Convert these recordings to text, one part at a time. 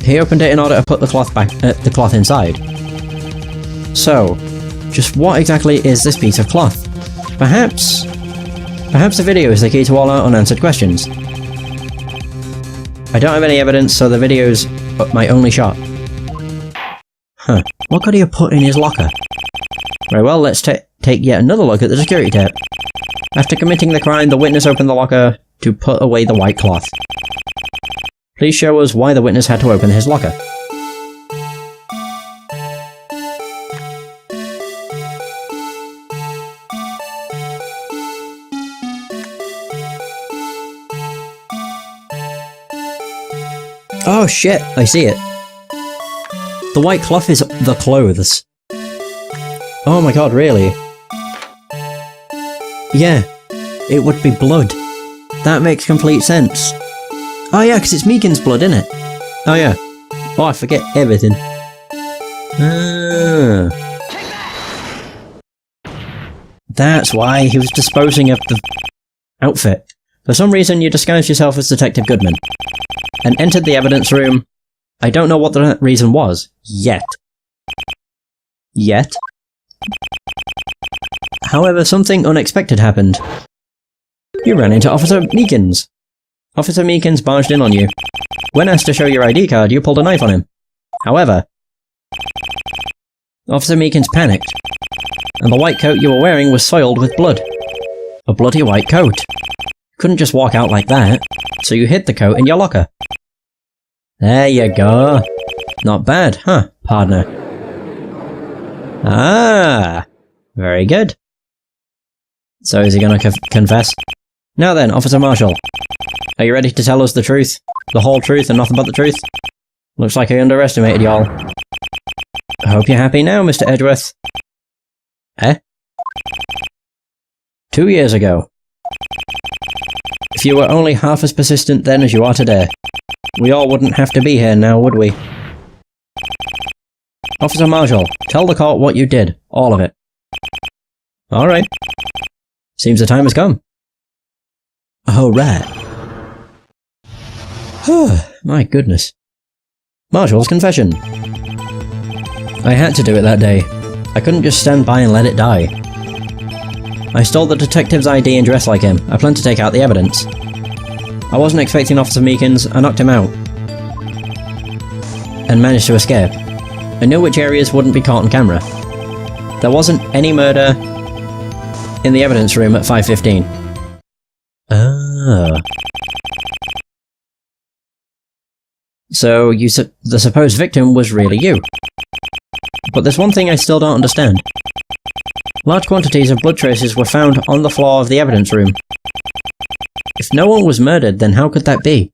He opened it in order to put the cloth inside. So, just what exactly is this piece of cloth? Perhaps the video is the key to all our unanswered questions. I don't have any evidence, so the video's my only shot. Huh, what could he have put in his locker? Very well, let's take yet another look at the security tape. After committing the crime, the witness opened the locker to put away the white cloth. Please show us why the witness had to open his locker. Oh shit, I see it. The white cloth is the clothes. Oh my god, really? Yeah, it would be blood. That makes complete sense. Oh yeah, because it's Meekin's blood, isn't it? Oh yeah. Oh, I forget everything. That's why he was disposing of the outfit. For some reason, you disguised yourself as Detective Goodman and entered the evidence room. I don't know what the reason was. Yet. However, something unexpected happened. You ran into Officer Meekins. Officer Meekins barged in on you. When asked to show your ID card, you pulled a knife on him. However, Officer Meekins panicked, and the white coat you were wearing was soiled with blood. A bloody white coat. You couldn't just walk out like that, so you hid the coat in your locker. There you go. Not bad, huh, partner? Ah, very good. So is he gonna confess? Now then, Officer Marshall. Are you ready to tell us the truth? The whole truth and nothing but the truth? Looks like I underestimated y'all. I hope you're happy now, Mr. Edgeworth. Eh? 2 years ago. If you were only half as persistent then as you are today, we all wouldn't have to be here now, would we? Officer Marshall, tell the court what you did. All of it. Alright. Seems the time has come. Alright. My goodness. Marshall's confession. I had to do it that day. I couldn't just stand by and let it die. I stole the detective's ID and dressed like him. I planned to take out the evidence. I wasn't expecting Officer Meekins. I knocked him out. And managed to escape. I knew which areas wouldn't be caught on camera. There wasn't any murder in the evidence room at 5:15. Ah. So the supposed victim was really you. But there's one thing I still don't understand. Large quantities of blood traces were found on the floor of the evidence room. If no one was murdered, then how could that be?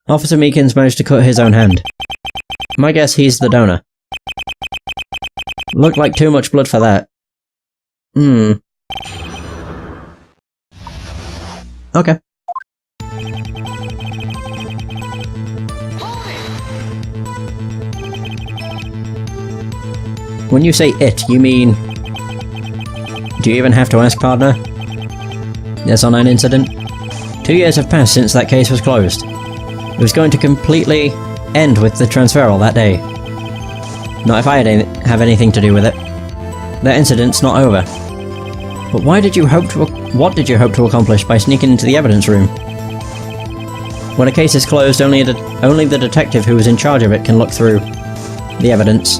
Officer Meekins managed to cut his own hand. My guess he's the donor. Looked like too much blood for that. Okay. When you say it, you mean... Do you even have to ask, partner? Yes, on an incident? 2 years have passed since that case was closed. It was going to completely end with the transferal that day. Not if I have anything to do with it. That incident's not over. But what did you hope to accomplish by sneaking into the evidence room? When a case is closed, only the detective who is in charge of it can look through the evidence.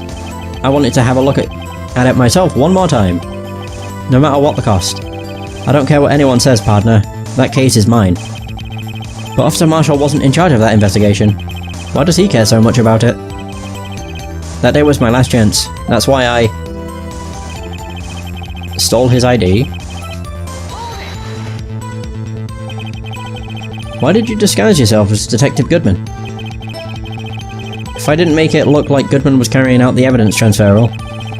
I wanted to have a look at it myself one more time. No matter what the cost. I don't care what anyone says, partner. That case is mine. But Officer Marshall wasn't in charge of that investigation. Why does he care so much about it? That day was my last chance. That's why I... stole his ID. Why did you disguise yourself as Detective Goodman? If I didn't make it look like Goodman was carrying out the evidence transferal,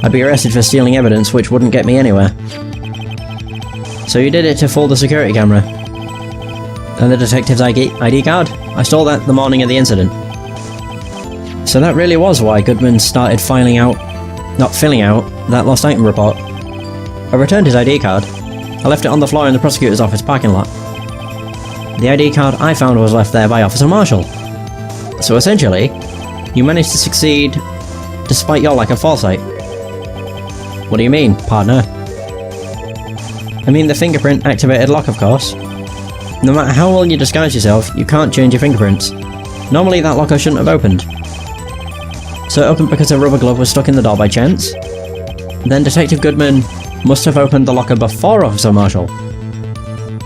I'd be arrested for stealing evidence which wouldn't get me anywhere. So you did it to fool the security camera. And the detective's ID card? I stole that the morning of the incident. So that really was why Goodman started filling out that lost item report. I returned his ID card. I left it on the floor in the prosecutor's office parking lot. The ID card I found was left there by Officer Marshall. So essentially, you managed to succeed despite your lack of foresight. What do you mean, partner? I mean the fingerprint activated lock, of course. No matter how well you disguise yourself, you can't change your fingerprints. Normally that locker shouldn't have opened. So it opened because a rubber glove was stuck in the door by chance? Then Detective Goodman must have opened the locker before Officer Marshall.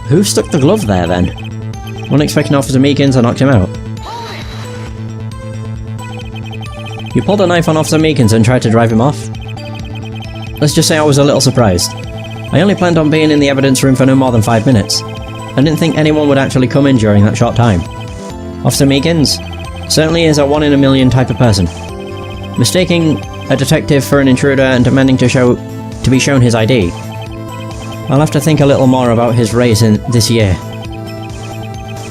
Who stuck the glove there then? Wasn't expecting Officer Meekins and knocked him out. You pulled a knife on Officer Meekins and tried to drive him off? Let's just say I was a little surprised. I only planned on being in the evidence room for no more than 5 minutes. I didn't think anyone would actually come in during that short time. Officer Meekins certainly is a 1 in a million type of person. Mistaking a detective for an intruder and demanding to be shown his ID. I'll have to think a little more about his race in this year.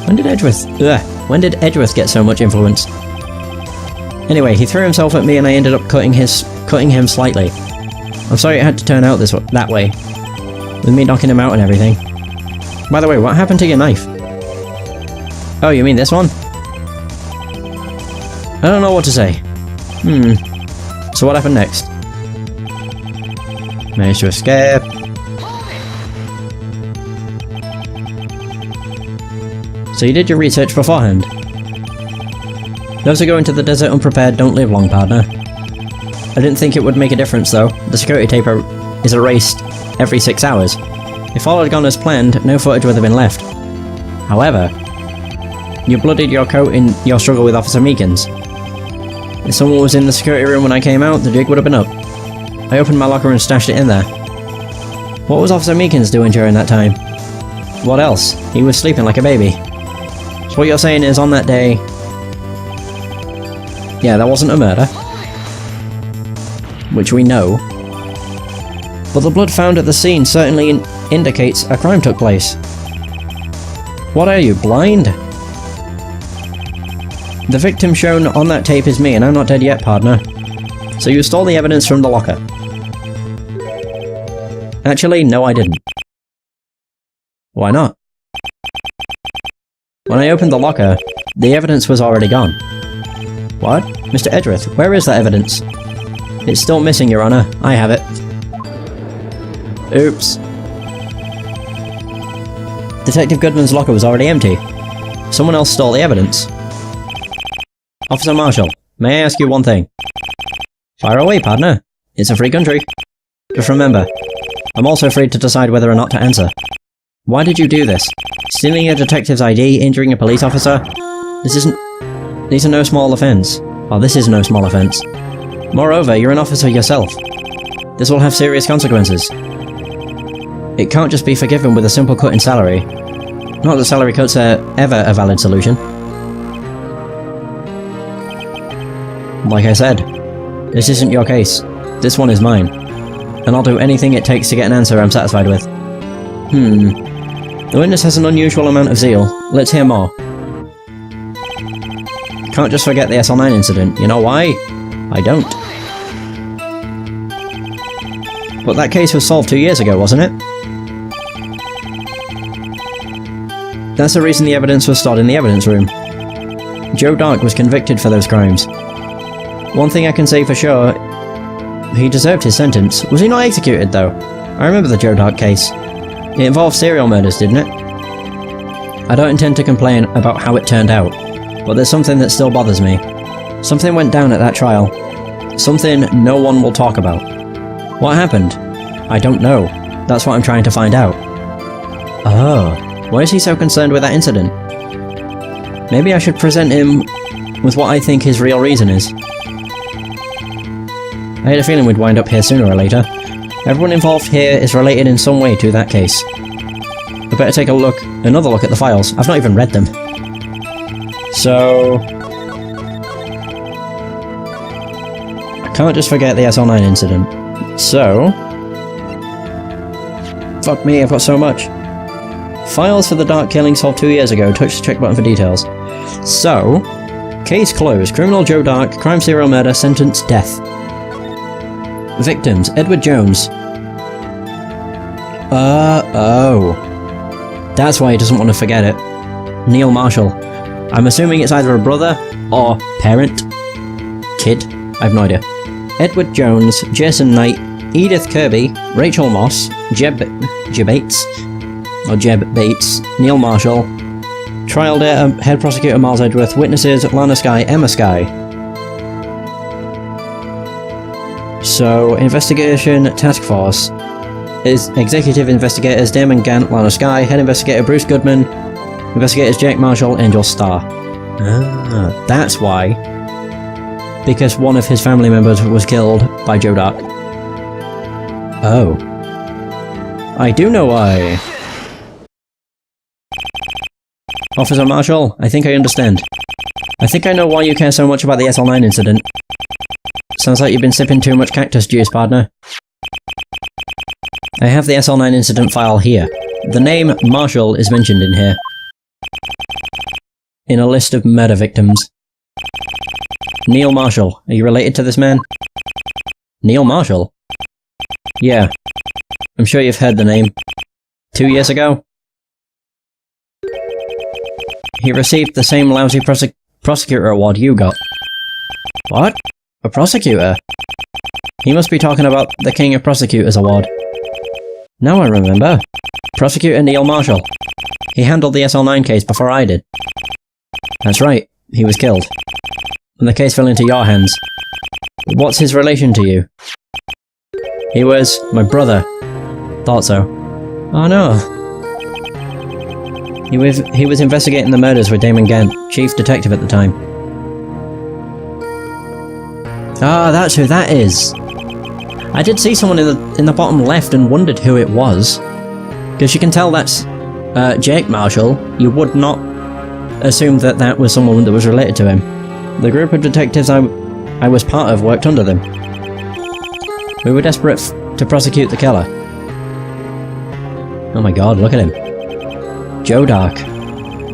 When did Edgeworth get so much influence? Anyway, he threw himself at me and I ended up cutting him slightly. I'm sorry it had to turn out that way, with me knocking him out and everything. By the way, what happened to your knife? Oh, you mean this one? I don't know what to say. So what happened next? Managed to escape. So you did your research beforehand. Those who go into the desert unprepared don't live long, partner. I didn't think it would make a difference though. The security tape is erased every 6 hours. If all had gone as planned, no footage would have been left. However, you bloodied your coat in your struggle with Officer Meekins. If someone was in the security room when I came out, the jig would have been up. I opened my locker and stashed it in there. What was Officer Meekins doing during that time? What else? He was sleeping like a baby. So what you're saying is on that day... Yeah, that wasn't a murder. Which we know. But the blood found at the scene certainly indicates a crime took place. What are you, blind? The victim shown on that tape is me, and I'm not dead yet, partner. So you stole the evidence from the locker. Actually, no I didn't. Why not? When I opened the locker, the evidence was already gone. What? Mr. Edgeworth, where is that evidence? It's still missing, Your Honor. I have it. Oops. Detective Goodman's locker was already empty. Someone else stole the evidence. Officer Marshall, may I ask you one thing? Fire away, partner. It's a free country. Just remember, I'm also free to decide whether or not to answer. Why did you do this? Stealing a detective's ID, injuring a police officer? These are no small offence. Well, this is no small offence. Moreover, you're an officer yourself. This will have serious consequences. It can't just be forgiven with a simple cut in salary. Not that salary cuts are ever a valid solution. Like I said, this isn't your case. This one is mine. And I'll do anything it takes to get an answer I'm satisfied with. The witness has an unusual amount of zeal. Let's hear more. Can't just forget the SL9 incident. You know why? I don't. But that case was solved 2 years ago, wasn't it? That's the reason the evidence was stored in the evidence room. Joe Dark was convicted for those crimes. One thing I can say for sure, he deserved his sentence. Was he not executed, though? I remember the Joe Dark case. It involved serial murders, didn't it? I don't intend to complain about how it turned out, but there's something that still bothers me. Something went down at that trial. Something no one will talk about. What happened? I don't know. That's what I'm trying to find out. Oh, why is he so concerned with that incident? Maybe I should present him with what I think his real reason is. I had a feeling we'd wind up here sooner or later. Everyone involved here is related in some way to that case. I better take another look at the files. I've not even read them. So... I can't just forget the SL9 incident. So... Fuck me, I've got so much. Files for the Dark killing solved 2 years ago. Touch the check button for details. So... Case closed. Criminal Joe Dark. Crime serial murder. Sentence death. Victims, Edward Jones. Oh. That's why he doesn't want to forget it. Neil Marshall. I'm assuming it's either a brother or parent. Kid? I have no idea. Edward Jones, Jason Knight, Edith Kirby, Rachel Moss, Jeb Bates, Neil Marshall, trial date, head prosecutor Miles Edgeworth, witnesses Lana Skye, Emma Skye. So, investigation task force is executive investigators Damon Gant, Lana Skye, head investigator Bruce Goodman, investigators Jake Marshall, Angel Starr. Ah, that's why. Because one of his family members was killed by Joe Dark. Oh. I do know why. Officer Marshall, I think I understand. I think I know why you care so much about the SL9 incident. Sounds like you've been sipping too much cactus juice, partner. I have the SL9 incident file here. The name Marshall is mentioned in here. In a list of murder victims. Neil Marshall. Are you related to this man? Neil Marshall? Yeah. I'm sure you've heard the name. 2 years ago? He received the same lousy prosecutor award you got. What? A prosecutor? He must be talking about the King of Prosecutors award. Now I remember. Prosecutor Neil Marshall. He handled the SL9 case before I did. That's right. He was killed. And the case fell into your hands. What's his relation to you? He was my brother. Thought so. Oh no. He was investigating the murders with Damon Gant, chief detective at the time. Ah, that's who that is. I did see someone in the bottom left and wondered who it was. Because you can tell that's Jake Marshall. You would not assume that that was someone that was related to him. The group of detectives I was part of worked under them. We were desperate to prosecute the killer. Oh my god, look at him. Joe Dark.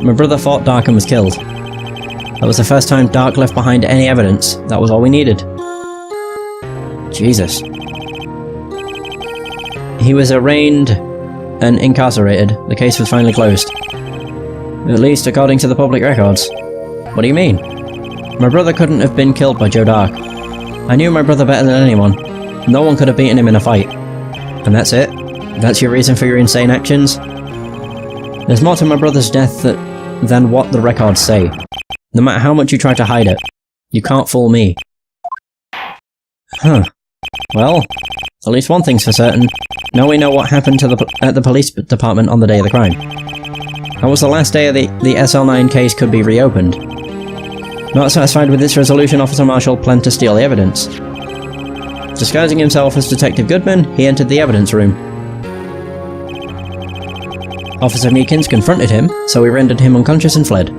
My brother fought Dark and was killed. That was the first time Dark left behind any evidence. That was all we needed. Jesus. He was arraigned and incarcerated. The case was finally closed. At least according to the public records. What do you mean? My brother couldn't have been killed by Joe Dark. I knew my brother better than anyone. No one could have beaten him in a fight. And that's it? That's your reason for your insane actions? There's more to my brother's death than what the records say. No matter how much you try to hide it, you can't fool me. Huh. Well, at least one thing's for certain. Now we know what happened at the police department on the day of the crime. That was the last day of the SL9 case could be reopened. Not satisfied with this resolution, Officer Marshall planned to steal the evidence. Disguising himself as Detective Goodman, he entered the evidence room. Officer Meekins confronted him, so he rendered him unconscious and fled.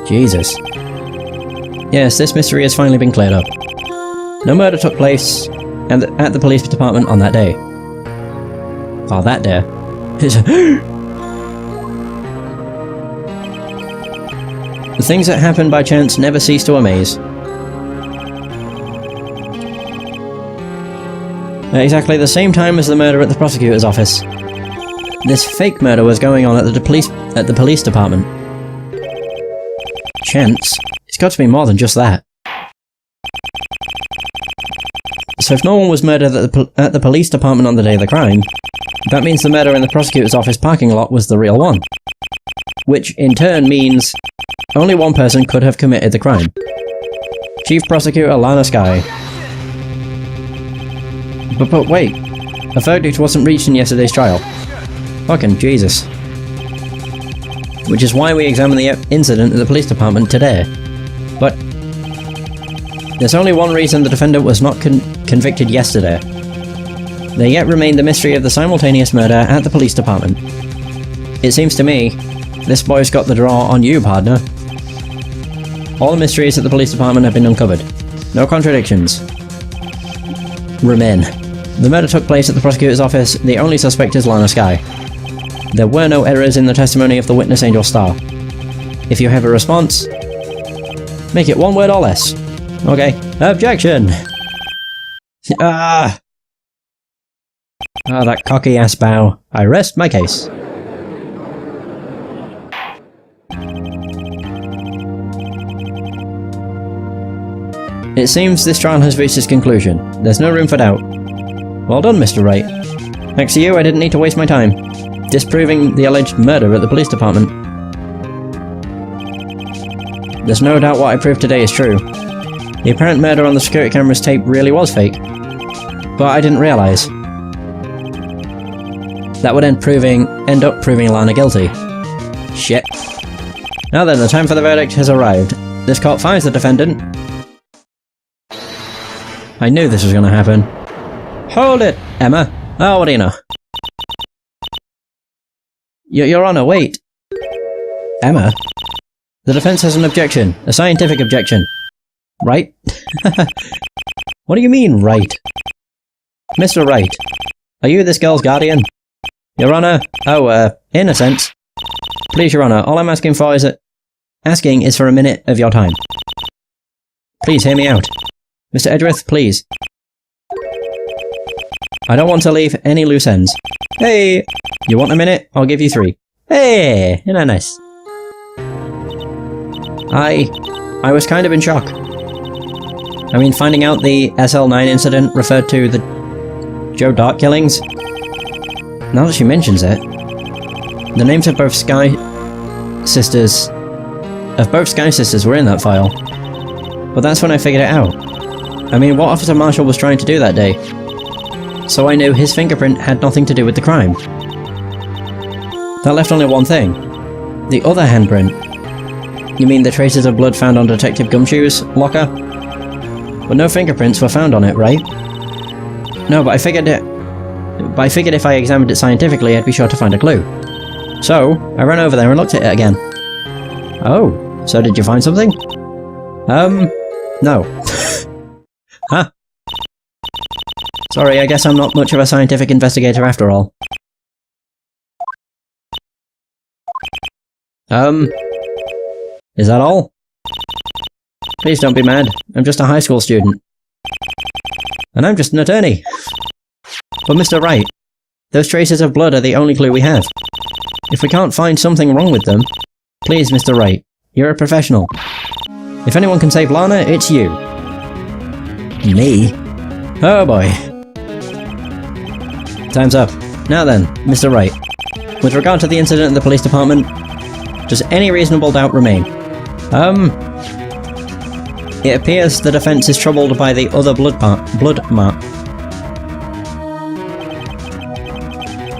Jesus. Yes, this mystery has finally been cleared up. No murder took place at the police department on that day. Oh, that day. The things that happen by chance never cease to amaze. At exactly the same time as the murder at the prosecutor's office, this fake murder was going on at the police department. Chance? It's got to be more than just that. So if no one was murdered at the police department on the day of the crime, that means the murder in the prosecutor's office parking lot was the real one. Which in turn means only one person could have committed the crime. Chief Prosecutor Lana Skye. But wait, a verdict wasn't reached in yesterday's trial. Fucking Jesus. Which is why we examine the incident at the police department today. But there's only one reason the defendant was not convicted yesterday. There yet remained the mystery of the simultaneous murder at the police department. It seems to me, this boy's got the draw on you, partner. All the mysteries at the police department have been uncovered. No contradictions remain. The murder took place at the prosecutor's office. The only suspect is Lana Skye. There were no errors in the testimony of the witness Angel Starr. If you have a response, make it one word or less. Okay. Objection! Ah, that cocky ass bow. I rest my case. It seems this trial has reached its conclusion. There's no room for doubt. Well done, Mr. Wright. Thanks to you, I didn't need to waste my time disproving the alleged murder at the police department. There's no doubt what I proved today is true. The apparent murder on the security camera's tape really was fake. But I didn't realise that would end up proving Lana guilty. Shit. Now then, the time for the verdict has arrived. This court finds the defendant. I knew this was going to happen. Hold it, Emma. Oh, what do you know? Your Honour, wait. Emma? The defence has an objection. A scientific objection. Right? What do you mean, right? Mr. Wright, are you this girl's guardian? Your Honour? Oh, in a sense. Please, Your Honour, all I'm asking is for a minute of your time. Please, hear me out. Mr. Edgeworth, please. I don't want to leave any loose ends. Hey! You want a minute? I'll give you 3. Hey! Isn't that nice? I was kind of in shock. I mean, finding out the SL9 incident referred to the Joe Dart killings. Now that she mentions it, the names of both Sky Sisters were in that file. But that's when I figured it out. I mean, what Officer Marshall was trying to do that day. So I knew his fingerprint had nothing to do with the crime. That left only one thing. The other handprint. You mean the traces of blood found on Detective Gumshoe's locker? But no fingerprints were found on it, right? No, but I figured if I examined it scientifically, I'd be sure to find a clue. So, I ran over there and looked at it again. Oh, so did you find something? No. Huh? Sorry, I guess I'm not much of a scientific investigator after all. Is that all? Please don't be mad. I'm just a high school student. And I'm just an attorney. But Mr. Wright, those traces of blood are the only clue we have. If we can't find something wrong with them, please, Mr. Wright, you're a professional. If anyone can save Lana, it's you. Me? Oh boy. Time's up. Now then, Mr. Wright. With regard to the incident at the police department, does any reasonable doubt remain? It appears the defense is troubled by the other blood mark.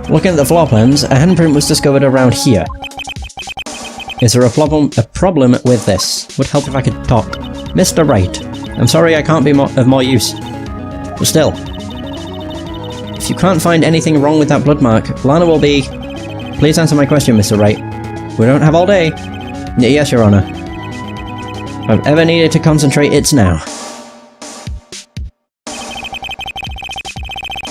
Looking at the floor plans, a handprint was discovered around here. Is there a problem with this? Would help if I could talk. Mr. Wright, I'm sorry I can't be of more use. But still, if you can't find anything wrong with that blood mark, Lana will be... Please answer my question, Mr. Wright. We don't have all day. Yes, Your Honour. If I've ever needed to concentrate, it's now.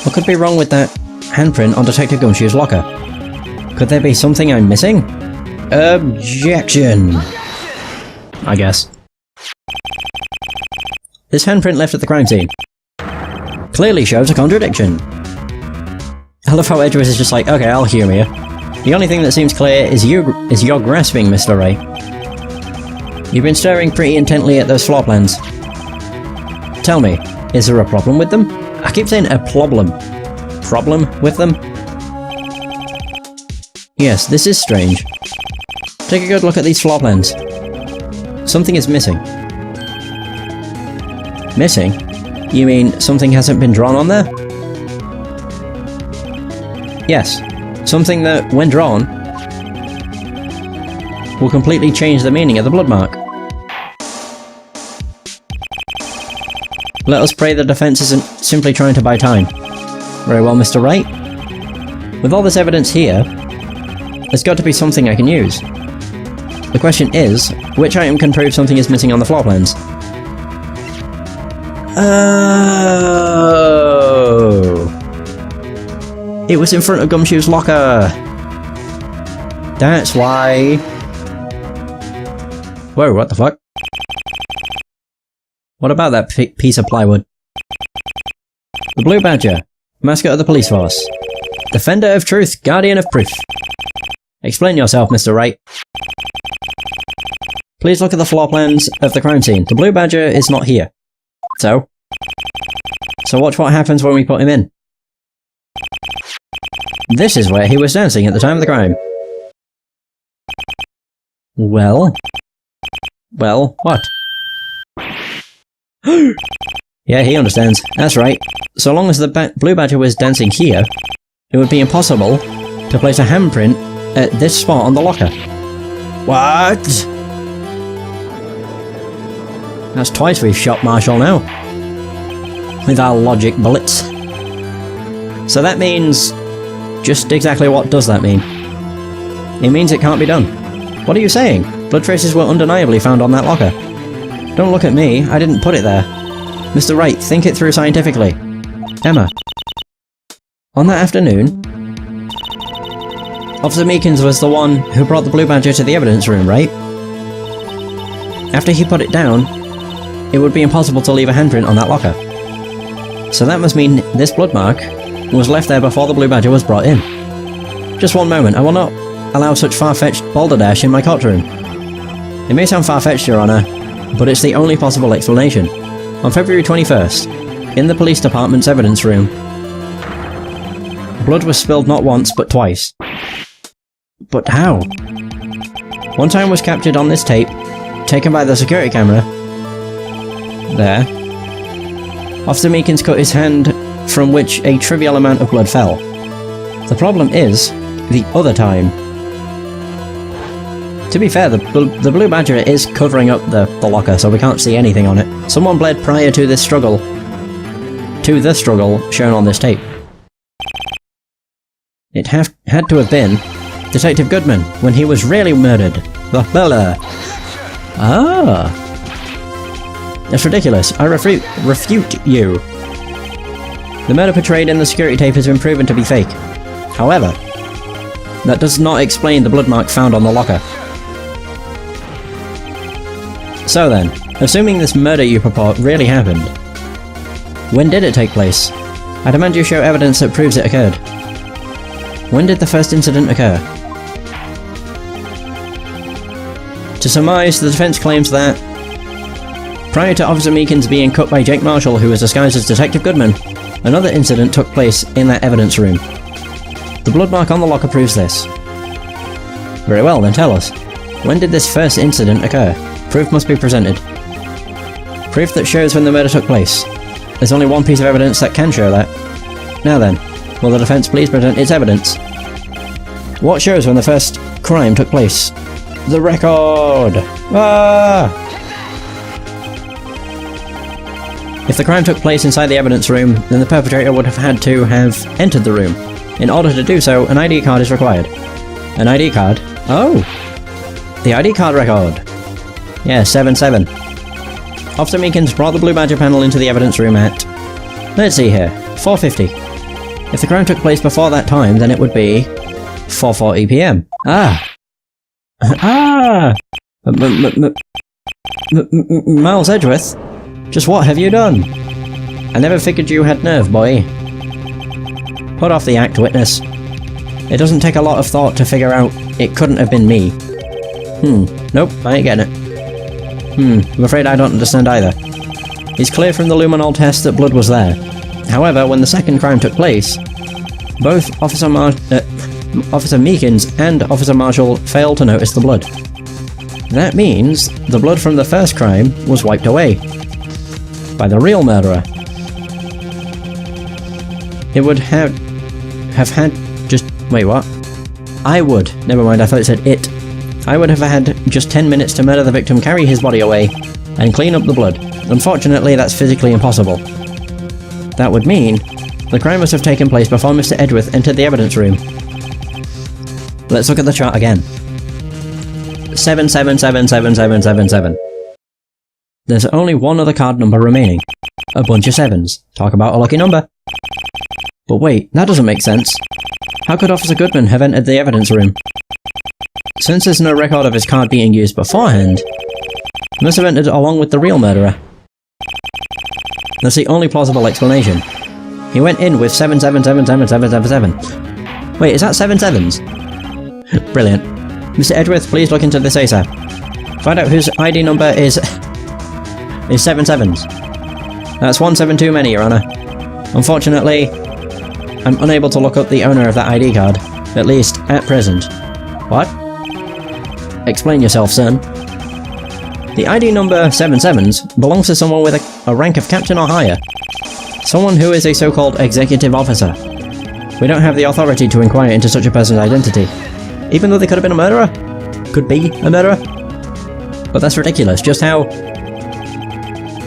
What could be wrong with that handprint on Detective Gumshoe's locker? Could there be something I'm missing? Objection! I guess. This handprint left at the crime scene clearly shows a contradiction. I love how Edgeworth is just like, okay, I'll humour you. The only thing that seems clear is your grasping, Mr. Wright. You've been staring pretty intently at those floor plans. Tell me, is there a problem with them? I keep saying a problem. Problem with them? Yes, this is strange. Take a good look at these floor plans. Something is missing. Missing? You mean something hasn't been drawn on there? Yes. Something that, when drawn, will completely change the meaning of the blood mark. Let us pray the defense isn't simply trying to buy time. Very well, Mr. Wright. With all this evidence here, there's got to be something I can use. The question is, which item can prove something is missing on the floor plans? Oh! It was in front of Gumshoe's locker! That's why... Whoa, what the fuck? What about that piece of plywood? The Blue Badger, mascot of the police force. Defender of truth, guardian of proof. Explain yourself, Mr. Wright. Please look at the floor plans of the crime scene. The Blue Badger is not here. So watch what happens when we put him in. This is where he was dancing at the time of the crime. Well, what? Yeah, he understands. That's right. So long as the blue badger was dancing here, it would be impossible to place a handprint at this spot on the locker. What? That's twice we've shot Marshall now. With our logic bullets. So that means... just exactly what does that mean? It means it can't be done. What are you saying? Blood traces were undeniably found on that locker. Don't look at me, I didn't put it there. Mr. Wright, think it through scientifically. Emma. On that afternoon, Officer Meekins was the one who brought the blue badger to the evidence room, right? After he put it down, it would be impossible to leave a handprint on that locker. So that must mean this blood mark was left there before the blue badger was brought in. Just one moment, I will not allow such far-fetched balderdash in my courtroom. It may sound far-fetched, Your Honour, but it's the only possible explanation. On February 21st, in the police department's evidence room, blood was spilled not once, but twice. But how? One time was captured on this tape, taken by the security camera. There. Officer Meekins cut his hand, from which a trivial amount of blood fell. The problem is, the other time. To be fair, the blue badger is covering up the locker, so we can't see anything on it. Someone bled prior to this struggle. To the struggle shown on this tape. It had to have been Detective Goodman, when he was really murdered. Ah. That's ridiculous. I refute you. The murder portrayed in the security tape has been proven to be fake. However, that does not explain the blood mark found on the locker. So then, assuming this murder you purport really happened, when did it take place? I demand you show evidence that proves it occurred. When did the first incident occur? To surmise, the defense claims that prior to Officer Meekins being cut by Jake Marshall, who was disguised as Detective Goodman, another incident took place in that evidence room. The blood mark on the locker proves this. Very well, then tell us. When did this first incident occur? Proof must be presented. Proof that shows when the murder took place. There's only one piece of evidence that can show that. Now then, will the defense please present its evidence? What shows when the first crime took place? The record! Ah! If the crime took place inside the evidence room, then the perpetrator would have had to have entered the room. In order to do so, an ID card is required. An ID card? Oh! The ID card record! Yeah, 77. Officer Meekins brought the blue badger panel into the evidence room at... let's see here, 4:50. If the crime took place before that time, then it would be... 4:40 PM. Ah! Ah! Miles Edgeworth? Just what have you done? I never figured you had nerve, boy. Put off the act, witness. It doesn't take a lot of thought to figure out it couldn't have been me. Nope, I ain't getting it. I'm afraid I don't understand either. It's clear from the luminol test that blood was there. However, when the second crime took place, both Officer Meekins and Officer Marshall failed to notice the blood. That means the blood from the first crime was wiped away by the real murderer. It would have had just... wait, what? I would. Never mind, I thought it said it. I would have had just 10 minutes to murder the victim, carry his body away, and clean up the blood. Unfortunately, that's physically impossible. That would mean the crime must have taken place before Mr. Edgeworth entered the evidence room. Let's look at the chart again. 77777777. There's only one other card number remaining. A bunch of sevens. Talk about a lucky number. But wait, that doesn't make sense. How could Officer Goodman have entered the evidence room? Since there's no record of his card being used beforehand, he must have entered along with the real murderer. That's the only plausible explanation. He went in with 77777777. Wait, is that 7 sevens? Brilliant. Mr. Edgeworth, please look into this ASAP. Find out whose ID number is 7 sevens. That's 17 too many, Your Honor. Unfortunately, I'm unable to look up the owner of that ID card, at least at present. What? Explain yourself, son. The ID number 77s belongs to someone with a rank of captain or higher. Someone who is a so-called executive officer. We don't have the authority to inquire into such a person's identity. Even though they could have been a murderer? Could be a murderer? But that's ridiculous. Just how...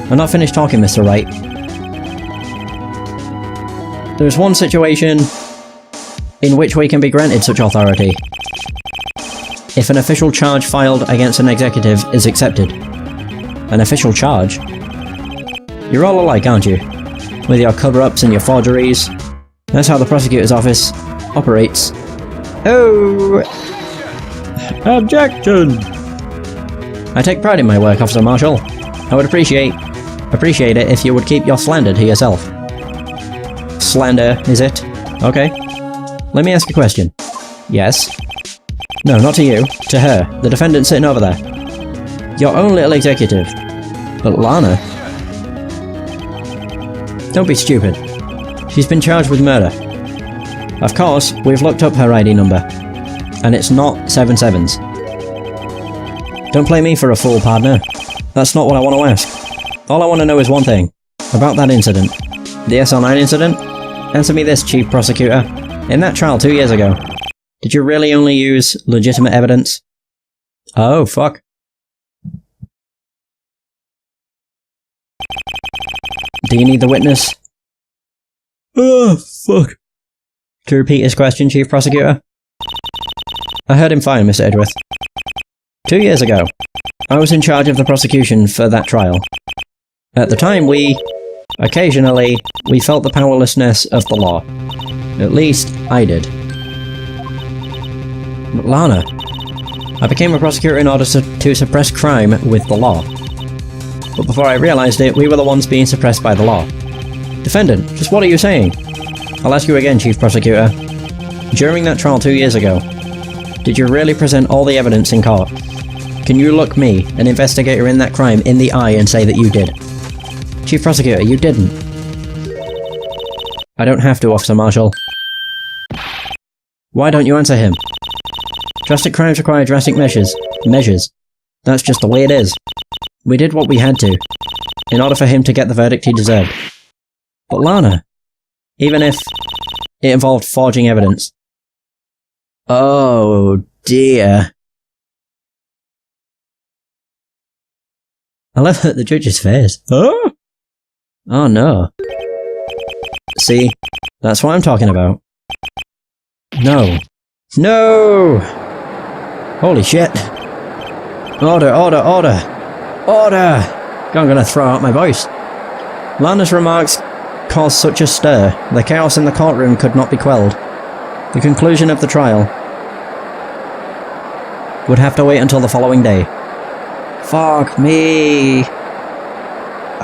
I'm not finished talking, Mr. Wright. There's one situation in which we can be granted such authority. If an official charge filed against an executive is accepted. An official charge? You're all alike, aren't you? With your cover-ups and your forgeries. That's how the prosecutor's office operates. Oh! Objection! I take pride in my work, Officer Marshall. I would appreciate it if you would keep your slander to yourself. Slander, is it? Okay. Let me ask a question. Yes? No, not to you. To her. The defendant sitting over there. Your own little executive. But Lana? Don't be stupid. She's been charged with murder. Of course, we've looked up her ID number. And it's not 77s. Don't play me for a fool, partner. That's not what I want to ask. All I want to know is one thing. About that incident. The SL9 incident? Answer me this, Chief Prosecutor. In that trial 2 years ago, did you really only use legitimate evidence? Oh, fuck. Do you need the witness? Oh, fuck. To repeat his question, Chief Prosecutor? I heard him fine, Mr. Edgeworth. 2 years ago, I was in charge of the prosecution for that trial. At the time, occasionally, we felt the powerlessness of the law. At least, I did. But Lana, I became a prosecutor in order to suppress crime with the law. But before I realized it, we were the ones being suppressed by the law. Defendant, just what are you saying? I'll ask you again, Chief Prosecutor. During that trial 2 years ago, did you really present all the evidence in court? Can you look me, an investigator in that crime, in the eye and say that you did? Chief Prosecutor, you didn't. I don't have to, Officer Marshall. Why don't you answer him? Drastic crimes require drastic measures. That's just the way it is. We did what we had to, in order for him to get the verdict he deserved. But Lana, even if it involved forging evidence. Oh dear. I love the judge's face. Huh? Oh no. See, that's what I'm talking about. No. No! Holy shit. Order, order, order! Order! I'm gonna throw out my voice. Lana's remarks caused such a stir, the chaos in the courtroom could not be quelled. The conclusion of the trial would have to wait until the following day. Fuck me!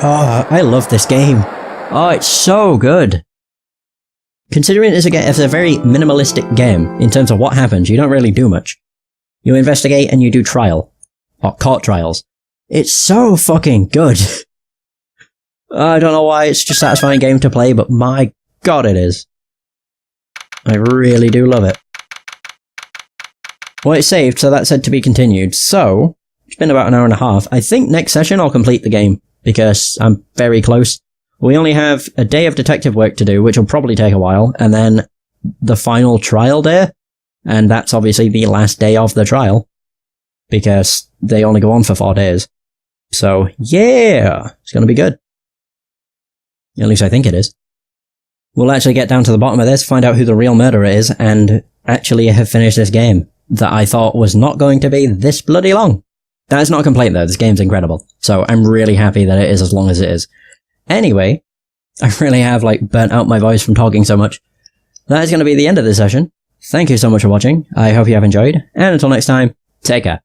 Oh, I love this game. Oh, it's so good. Considering it's a very minimalistic game in terms of what happens, you don't really do much. You investigate and you do trial. Or court trials. It's so fucking good. I don't know why, it's just a satisfying game to play, but my god it is. I really do love it. Well, it's saved, so that said to be continued. So, it's been about an hour and a half. I think next session I'll complete the game, because I'm very close. We only have a day of detective work to do, which will probably take a while, and then the final trial day, and that's obviously the last day of the trial, because they only go on for 4 days. So, yeah, it's gonna be good. At least I think it is. We'll actually get down to the bottom of this, find out who the real murderer is, and actually have finished this game that I thought was not going to be this bloody long. That is not a complaint though, this game's incredible. So I'm really happy that it is as long as it is. Anyway, I really have burnt out my voice from talking so much. That is going to be the end of this session. Thank you so much for watching, I hope you have enjoyed, and until next time, take care.